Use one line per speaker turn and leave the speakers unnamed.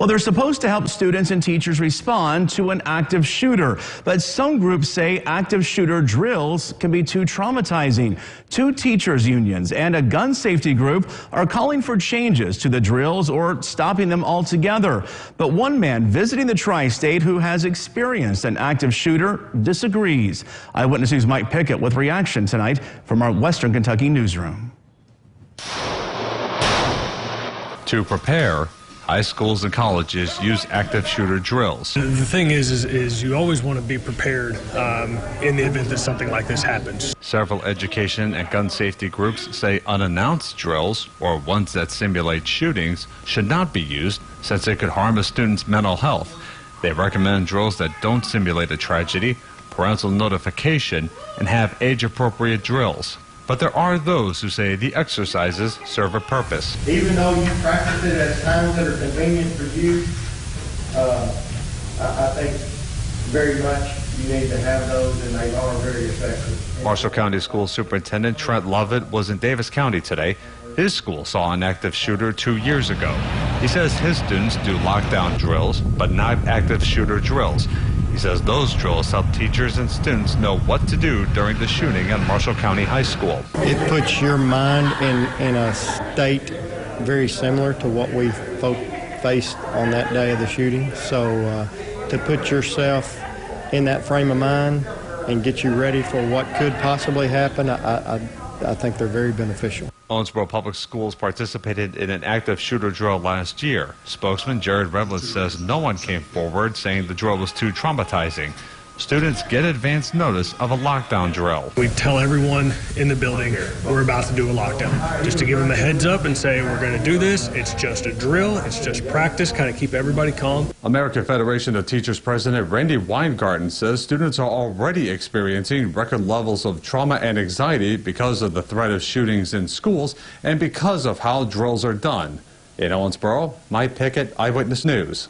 Well, they're supposed to help students and teachers respond to an active shooter, but some groups say active shooter drills can be too traumatizing. Two teachers unions and a gun safety group are calling for changes to the drills or stopping them altogether. But one man visiting the tri-state who has experienced an active shooter disagrees. Eyewitness News' Mike Pickett with reaction tonight from our Western Kentucky newsroom.
To prepare, high schools and colleges use active shooter drills.
The thing is you always want to be prepared in the event that something like this happens.
Several education and gun safety groups say unannounced drills, or ones that simulate shootings, should not be used since it could harm a student's mental health. They recommend drills that don't simulate a tragedy, parental notification, and have age-appropriate drills. But there are those who say the exercises serve a purpose.
Even though you practice it at times that are convenient for you, I think very much you need to have those, and they are very effective.
Marshall County School Superintendent Trent Lovett was in Davis County today. His school saw an active shooter 2 years ago. He says his students do lockdown drills, but not active shooter drills. He says those drills help teachers and students know what to do during the shooting at Marshall County High School.
It puts your mind in a state very similar to what we faced on that day of the shooting. So to put yourself in that frame of mind and get you ready for what could possibly happen, I think they're very beneficial.
Owensboro Public Schools participated in an active shooter drill last year. Spokesman Jared Revlin says no one came forward saying the drill was too traumatizing. Students get advance notice of a lockdown drill.
We tell everyone in the building we're about to do a lockdown, just to give them a heads up and say we're going to do this. It's just a drill. It's just practice, kind of keep everybody calm.
American Federation of Teachers President Randy Weingarten says students are already experiencing record levels of trauma and anxiety because of the threat of shootings in schools and because of how drills are done. In Owensboro, Mike Pickett, Eyewitness News.